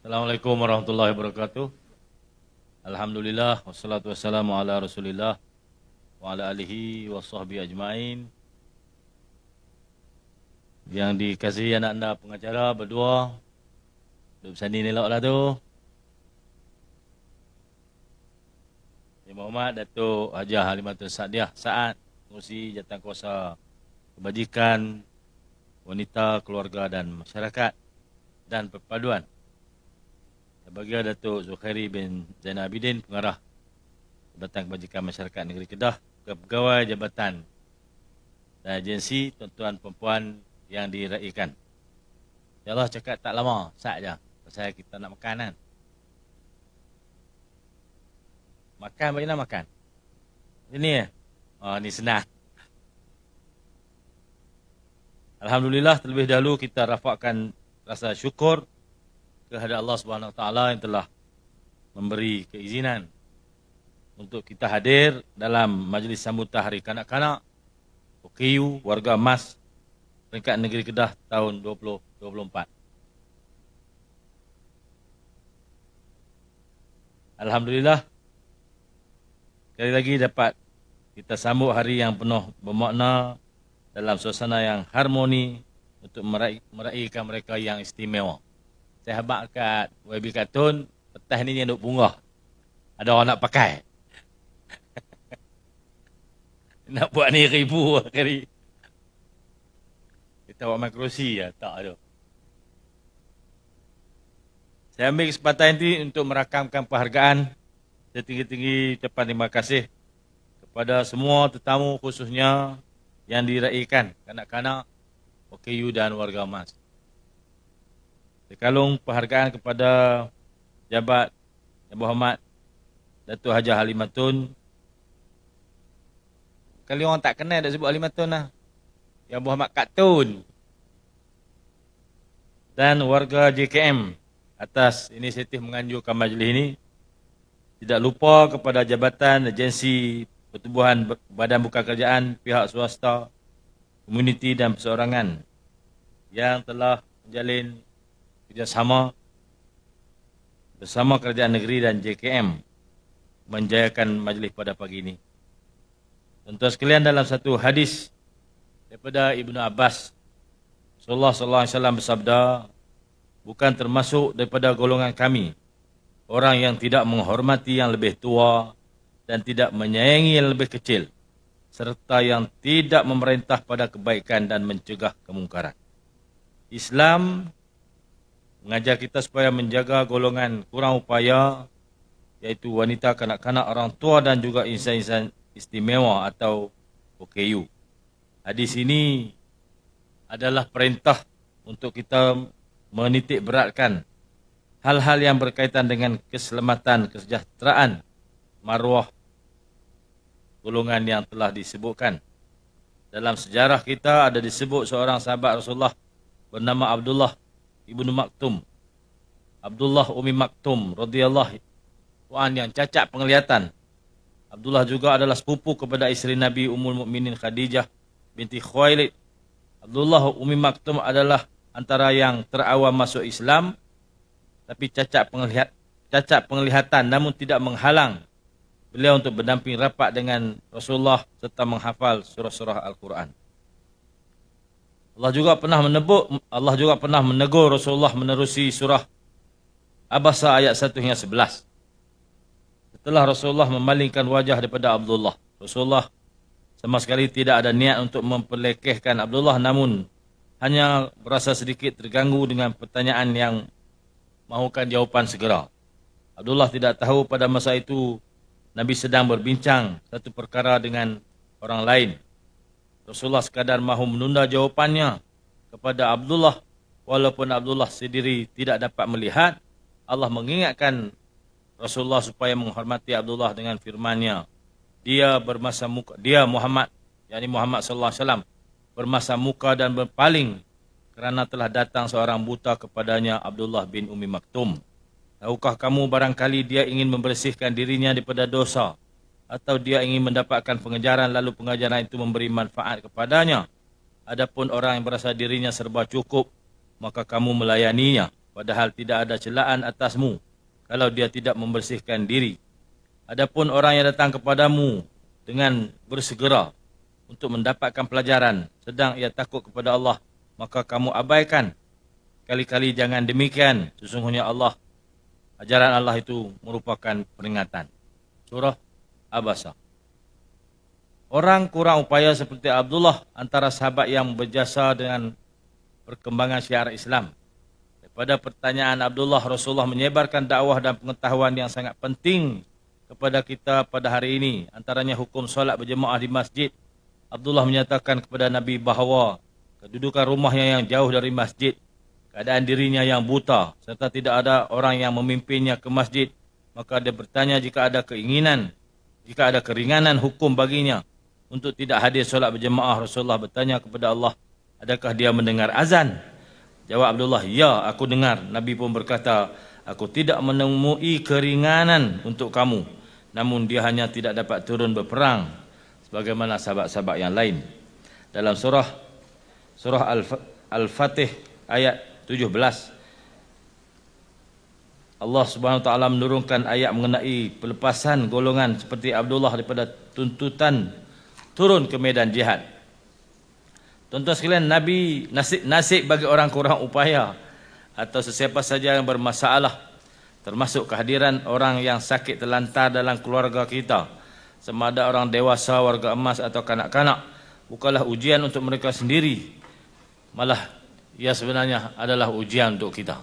Assalamualaikum warahmatullahi wabarakatuh. Alhamdulillah, wassalatu wassalamu ala rasulillah wa ala alihi wa sahbihi ajma'in. Yang dikasihi anak anda pengacara berdua, duduk sini ni elok lah tu. Yang Muhammad Datuk Hajah Halimatul Sa'diah Sa'ad, Pengerusi Jawatankuasa Kebajikan Wanita, Keluarga dan Masyarakat dan Perpaduan. Bagi Datuk Zulkhairi bin Zainal Abidin, Pengarah Jabatan Kebajikan Masyarakat Negeri Kedah, Pegawai Jabatan dan Agensi Tuan-tuan Perempuan yang diraikan. InsyaAllah cakap tak lama, sat je. Pasal kita nak makan kan. Makan macam mana makan? Ini ya? Oh, ni senang. Alhamdulillah, terlebih dahulu kita rafakkan rasa syukur kehadrat Allah Subhanahu Wa Taala yang telah memberi keizinan untuk kita hadir dalam majlis sambutan Hari Kanak-kanak OKU Warga Emas peringkat Negeri Kedah tahun 2024. Alhamdulillah, sekali lagi dapat kita sambut hari yang penuh bermakna dalam suasana yang harmoni untuk meraihkan mereka yang istimewa. Saya habaq kat YB Kartun, petang ni yang duk bunga. Ada orang nak pakai. Nak buat ni ribu kali. Kita buat makrosi ya, tak ada. Saya ambil kesempatan ini untuk merakamkan penghargaan setinggi-tinggi ucapan terima kasih kepada semua tetamu khususnya yang diraikan kanak-kanak OKU dan Warga Emas. Sekalung penghargaan kepada Jabat Yang Berhormat Datuk Hajah Halimatun. Kali orang tak kenal dah sebut Halimatun lah. Yang Berhormat Kartun. Dan warga JKM atas inisiatif menganjurkan majlis ini. Tidak lupa kepada jabatan, agensi, pertubuhan badan bukan kerajaan, pihak swasta, komuniti dan perseorangan yang telah menjalin kerjasama bersama Kerajaan Negeri dan JKM menjayakan majlis pada pagi ini. Tuan-tuan sekalian, dalam satu hadis daripada Ibnu Abbas, Rasulullah SAW bersabda, bukan termasuk daripada golongan kami orang yang tidak menghormati yang lebih tua dan tidak menyayangi yang lebih kecil, serta yang tidak memerintah pada kebaikan dan mencegah kemungkaran. Islam mengajar kita supaya menjaga golongan kurang upaya, iaitu wanita, kanak-kanak, orang tua dan juga insan-insan istimewa atau OKU. Hadis ini adalah perintah untuk kita menitik beratkan hal-hal yang berkaitan dengan keselamatan, kesejahteraan, maruah golongan yang telah disebutkan. Dalam sejarah kita ada disebut seorang sahabat Rasulullah bernama Abdullah Ibnu Maktum. Abdullah Umi Maktum radhiyallahu anhu yang cacat penglihatan. Abdullah juga adalah sepupu kepada isteri Nabi Ummul Mukminin Khadijah binti Khuwailid. Abdullah Umi Maktum adalah antara yang terawal masuk Islam, tapi cacat penglihatan namun tidak menghalang beliau untuk berdamping rapat dengan Rasulullah serta menghafal surah-surah Al-Quran. Allah juga pernah menegur Rasulullah menerusi surah Abasa ayat 1 hingga 11. Setelah Rasulullah memalingkan wajah daripada Abdullah, Rasulullah sama sekali tidak ada niat untuk memperlekehkan Abdullah, namun hanya berasa sedikit terganggu dengan pertanyaan yang mahukan jawapan segera. Abdullah tidak tahu pada masa itu Nabi sedang berbincang satu perkara dengan orang lain. Rasulullah sekadar mahu menunda jawapannya kepada Abdullah. Walaupun Abdullah sendiri tidak dapat melihat, Allah mengingatkan Rasulullah supaya menghormati Abdullah dengan firman-Nya. Dia Muhammad, yakni Muhammad sallallahu alaihi wasallam, bermasa muka dan berpaling kerana telah datang seorang buta kepadanya, Abdullah bin Umi Maktum. Tahukah kamu barangkali dia ingin membersihkan dirinya daripada dosa, atau dia ingin mendapatkan pengejaran lalu pengajaran itu memberi manfaat kepadanya? Adapun orang yang berasa dirinya serba cukup, maka kamu melayaninya. padahal tidak ada celaan atasmu kalau dia tidak membersihkan diri. Adapun orang yang datang kepadamu dengan bersegera untuk mendapatkan pelajaran, sedang ia takut kepada Allah, maka kamu abaikan. Kali-kali jangan demikian, sesungguhnya ajaran Allah itu merupakan peringatan. Surah Abasa. Orang kurang upaya seperti Abdullah antara sahabat yang berjasa dengan perkembangan syiar Islam. Pada pertanyaan Abdullah, Rasulullah menyebarkan dakwah dan pengetahuan yang sangat penting kepada kita pada hari ini. Antaranya hukum solat berjemaah di masjid. Abdullah menyatakan kepada Nabi bahawa kedudukan rumahnya yang jauh dari masjid, keadaan dirinya yang buta, serta tidak ada orang yang memimpinnya ke masjid. Maka dia bertanya jika ada keringanan hukum baginya untuk tidak hadir solat berjemaah. Rasulullah bertanya kepada Allah, adakah dia mendengar azan? Jawab Abdullah, ya, aku dengar. Nabi pun berkata, aku tidak menemui keringanan untuk kamu, namun dia hanya tidak dapat turun berperang sebagaimana sahabat-sahabat yang lain. Dalam surah Al-Fatih ayat 17, Allah Subhanahu wa taala menurunkan ayat mengenai pelepasan golongan seperti Abdullah daripada tuntutan turun ke medan jihad. Tuan-tuan sekalian, Nabi nasib bagi orang kurang upaya atau sesiapa saja yang bermasalah, termasuk kehadiran orang yang sakit terlantar dalam keluarga kita, sama ada orang dewasa, warga emas atau kanak-kanak, bukanlah ujian untuk mereka sendiri, malah ia sebenarnya adalah ujian untuk kita.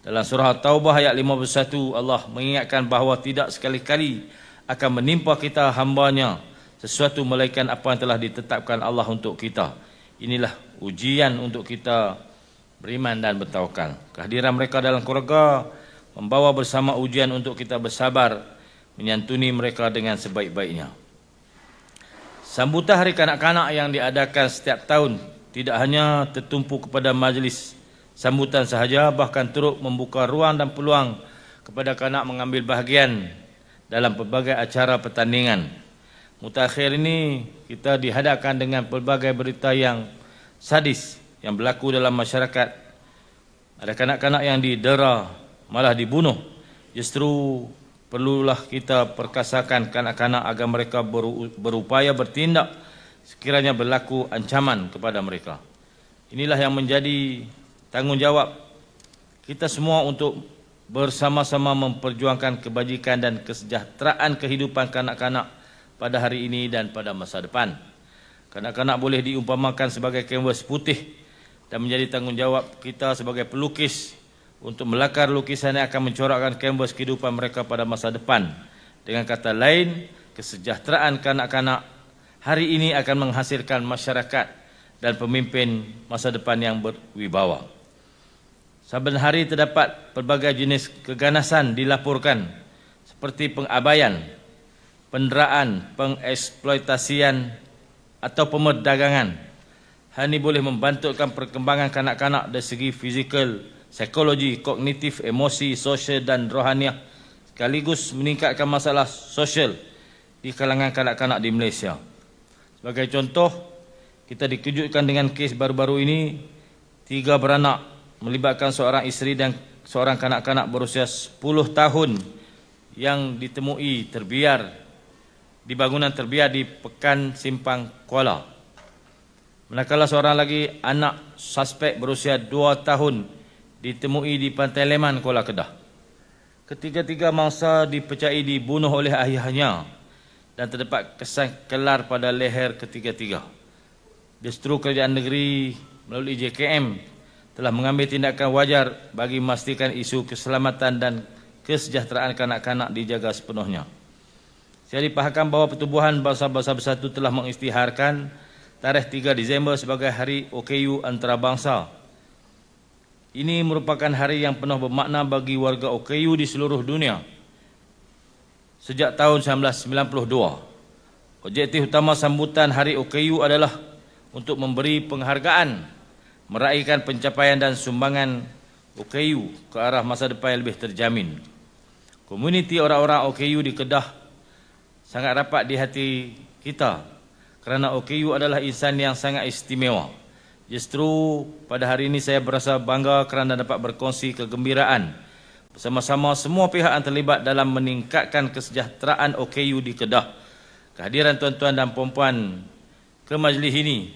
Dalam surah Taubah ayat 51, Allah mengingatkan bahawa tidak sekali-kali akan menimpa kita hambanya sesuatu melainkan apa yang telah ditetapkan Allah untuk kita. Inilah ujian untuk kita beriman dan bertawakal. Kehadiran mereka dalam keluarga membawa bersama ujian untuk kita bersabar, menyantuni mereka dengan sebaik-baiknya. Sambutan Hari Kanak-kanak yang diadakan setiap tahun tidak hanya tertumpu kepada majlis sambutan sahaja, bahkan turut membuka ruang dan peluang kepada kanak mengambil bahagian dalam pelbagai acara pertandingan. Mutakhir ini kita dihadapkan dengan pelbagai berita yang sadis yang berlaku dalam masyarakat. Ada kanak-kanak yang didera, malah dibunuh. Justru perlulah kita perkasakan kanak-kanak agar mereka berupaya bertindak sekiranya berlaku ancaman kepada mereka. Inilah yang menjadi tanggungjawab kita semua untuk bersama-sama memperjuangkan kebajikan dan kesejahteraan kehidupan kanak-kanak pada hari ini dan pada masa depan. Kanak-kanak boleh diumpamakan sebagai kanvas putih dan menjadi tanggungjawab kita sebagai pelukis untuk melakar lukisan yang akan mencorakkan kanvas kehidupan mereka pada masa depan. Dengan kata lain, kesejahteraan kanak-kanak hari ini akan menghasilkan masyarakat dan pemimpin masa depan yang berwibawa. Saben hari terdapat pelbagai jenis keganasan dilaporkan seperti pengabaian, penderaan, pengeksploitasian atau pemerdagangan. Hal ini boleh membantukan perkembangan kanak-kanak dari segi fizikal, psikologi, kognitif, emosi, sosial dan rohaniah, sekaligus meningkatkan masalah sosial di kalangan kanak-kanak di Malaysia. Sebagai contoh, kita dikejutkan dengan kes baru-baru ini, 3 beranak melibatkan seorang isteri dan seorang kanak-kanak berusia 10 tahun yang ditemui terbiar di bangunan terbiar di Pekan Simpang Kuala. Manakala seorang lagi anak suspek berusia 2 tahun ditemui di Pantai Leman, Kuala Kedah. Ketiga-tiga mangsa dipercayai dibunuh oleh ayahnya dan terdapat kesan kelar pada leher ketiga-tiga. Justru kerajaan negeri melalui JKM telah mengambil tindakan wajar bagi memastikan isu keselamatan dan kesejahteraan kanak-kanak dijaga sepenuhnya. Saya dipahamkan bahawa Pertubuhan Bangsa-Bangsa Bersatu telah mengisytiharkan tarikh 3 Disember sebagai Hari OKU Antarabangsa. Ini merupakan hari yang penuh bermakna bagi warga OKU di seluruh dunia. Sejak tahun 1992, objektif utama sambutan Hari OKU adalah untuk memberi penghargaan, meraihkan pencapaian dan sumbangan OKU ke arah masa depan yang lebih terjamin. Komuniti orang-orang OKU di Kedah sangat rapat di hati kita kerana OKU adalah insan yang sangat istimewa Justru pada hari ini saya berasa bangga kerana dapat berkongsi kegembiraan bersama-sama semua pihak yang terlibat dalam meningkatkan kesejahteraan OKU di Kedah. Kehadiran tuan-tuan dan puan-puan ke majlis ini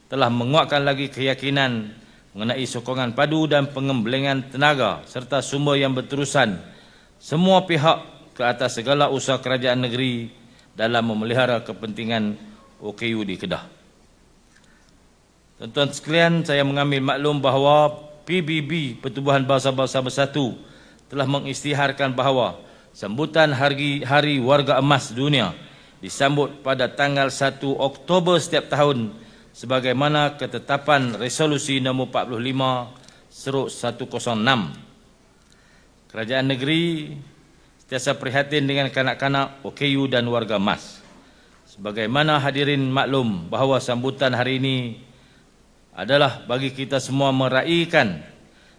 telah menguatkan lagi keyakinan mengenai sokongan padu dan pengembelengan tenaga serta sumber yang berterusan semua pihak ke atas segala usaha kerajaan negeri dalam memelihara kepentingan OKU di Kedah. Tuan-tuan sekalian, saya mengambil maklum bahawa PBB Pertubuhan Bangsa-Bangsa Bersatu telah mengisytiharkan bahawa sambutan Hari Warga Emas Dunia disambut pada tanggal 1 Oktober setiap tahun sebagaimana ketetapan Resolusi nombor 45/106. Kerajaan negeri sentiasa prihatin dengan kanak-kanak OKU dan warga emas. Sebagaimana hadirin maklum bahawa sambutan hari ini adalah bagi kita semua meraihkan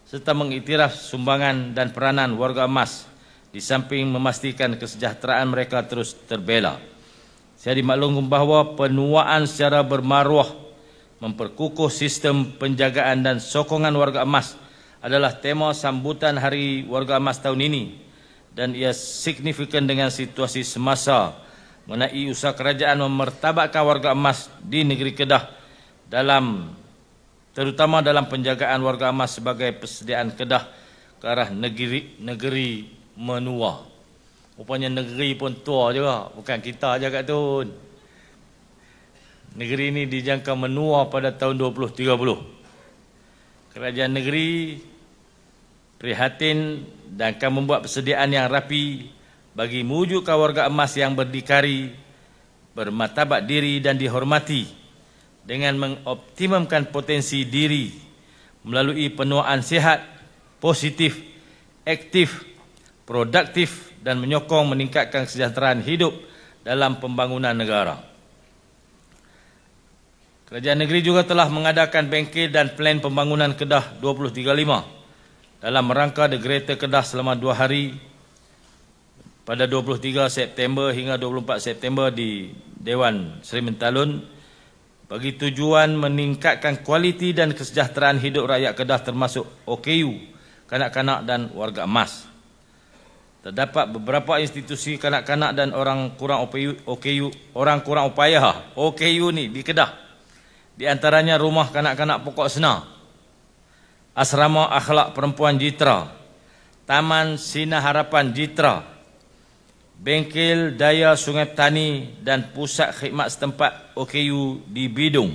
serta mengiktiraf sumbangan dan peranan warga emas di samping memastikan kesejahteraan mereka terus terbela. Saya dimaklumkan bahawa penuaan secara bermaruah memperkukuh sistem penjagaan dan sokongan warga emas adalah tema sambutan Hari Warga Emas tahun ini dan ia signifikan dengan situasi semasa mengenai usaha kerajaan memertabatkan warga emas di negeri Kedah terutama dalam penjagaan warga emas sebagai persediaan Kedah ke arah negeri menua. Rupanya negeri pun tua juga, bukan kita je Kak Tun. Negeri ini dijangka menua pada tahun 2030. Kerajaan negeri prihatin dan akan membuat persediaan yang rapi bagi mewujudkan warga emas yang berdikari, bermartabat diri dan dihormati dengan mengoptimumkan potensi diri melalui penuaan sihat, positif, aktif, produktif dan menyokong meningkatkan kesejahteraan hidup dalam pembangunan negara. Kerajaan negeri juga telah mengadakan bengkel dan plan pembangunan Kedah 2035 dalam rangka The Greater Kedah selama 2 hari pada 23 September hingga 24 September di Dewan Seri Mentalun bagi tujuan meningkatkan kualiti dan kesejahteraan hidup rakyat Kedah termasuk OKU, kanak-kanak dan warga emas. Terdapat beberapa institusi kanak-kanak dan orang kurang upaya OKU ni di Kedah. Di antaranya Rumah Kanak-kanak Pokok Sena, Asrama Akhlak Perempuan Jitra, Taman Sinar Harapan Jitra, Bengkel Daya Sungai Petani dan Pusat Khidmat Setempat OKU di Bidung.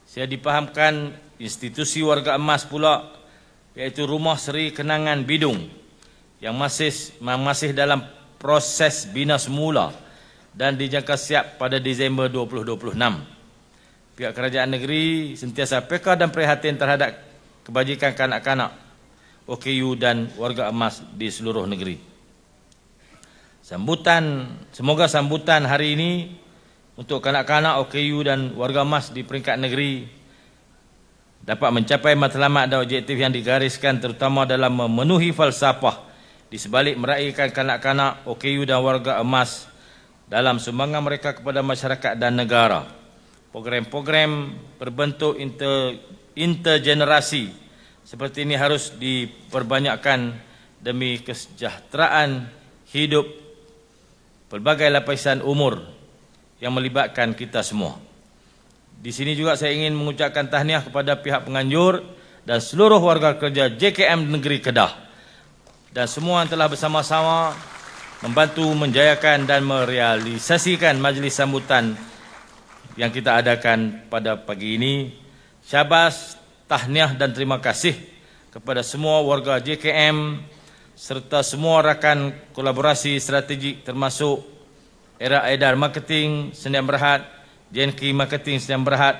Saya dipahamkan institusi warga emas pula iaitu Rumah Seri Kenangan Bidung yang masih dalam proses bina semula dan dijangka siap pada Disember 2026. Pihak kerajaan negeri sentiasa peka dan prihatin terhadap kebajikan kanak-kanak OKU dan warga emas di seluruh negeri. Semoga sambutan hari ini untuk kanak-kanak OKU dan warga emas di peringkat negeri dapat mencapai matlamat dan objektif yang digariskan terutama dalam memenuhi falsafah di sebalik meraihkan kanak-kanak OKU dan warga emas dalam sumbangan mereka kepada masyarakat dan negara. Program-program berbentuk intergenerasi seperti ini harus diperbanyakkan demi kesejahteraan hidup pelbagai lapisan umur yang melibatkan kita semua. Di sini juga saya ingin mengucapkan tahniah kepada pihak penganjur dan seluruh warga kerja JKM Negeri Kedah dan semua yang telah bersama-sama membantu menjayakan dan merealisasikan majlis sambutan yang kita adakan pada pagi ini. Syabas, tahniah dan terima kasih kepada semua warga JKM serta semua rakan kolaborasi strategik termasuk Era Edar Marketing Sdn Bhd, JNK Marketing Sdn Bhd,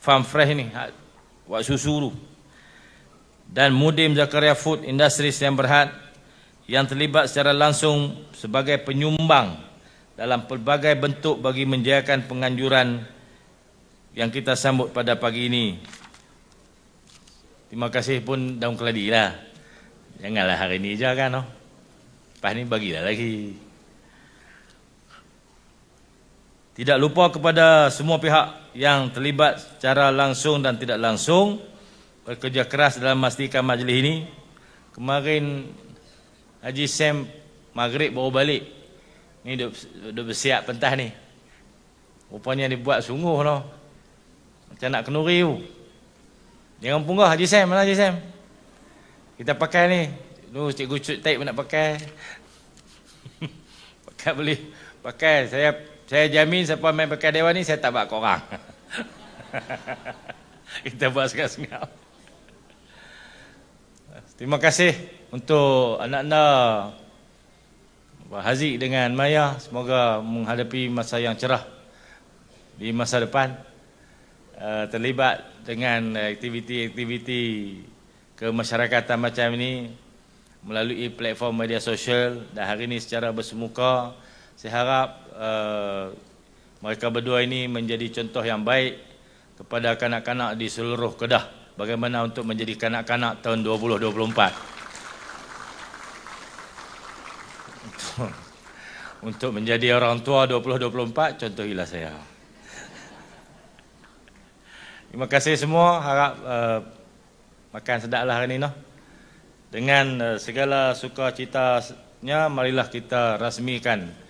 Farm Fresh ni, Wak Susu dan Mudim Zakaria Food Industry Sdn Bhd yang terlibat secara langsung sebagai penyumbang dalam pelbagai bentuk bagi menjayakan penganjuran yang kita sambut pada pagi ini. Terima kasih pun daun keladi lah. Janganlah hari ini je kan. Lepas ni bagilah lagi. Tidak lupa kepada semua pihak yang terlibat secara langsung dan tidak langsung bekerja keras dalam memastikan majlis ini. Kemarin Haji Sam maghrib baru balik. Ni duk bersiap pentas ni. Rupanya dibuat sungguh noh. Macam nak kenuri tu. Jangan punggah Haji Sam, mana Haji Sam? Kita pakai ni. Lu cikgu cut tape nak pakai. Pakai boleh. Pakai. Saya jamin siapa main pakai dewan ni saya tak buat korang. Kita buat sengap-sengap. Terima kasih untuk anak-anak Haziq dengan Maya. Semoga menghadapi masa yang cerah di masa depan. Terlibat dengan aktiviti-aktiviti kemasyarakatan macam ini melalui platform media sosial dan hari ini secara bersemuka. Saya harap mereka berdua ini menjadi contoh yang baik kepada kanak-kanak di seluruh Kedah bagaimana untuk menjadi kanak-kanak tahun 2024. Untuk menjadi orang tua 2024, contohilah saya. Terima kasih semua, harap makan sedaplah hari ini. No? Dengan segala sukacitanya, marilah kita rasmikan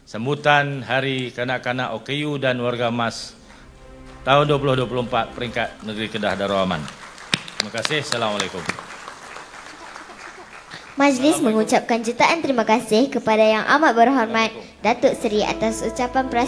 sambutan Hari Kanak-Kanak OKU dan Warga Emas tahun 2024 peringkat Negeri Kedah Darul Aman. Terima kasih. Assalamualaikum. Majlis mengucapkan jutaan terima kasih kepada Yang Amat Berhormat Datuk Seri atas ucapan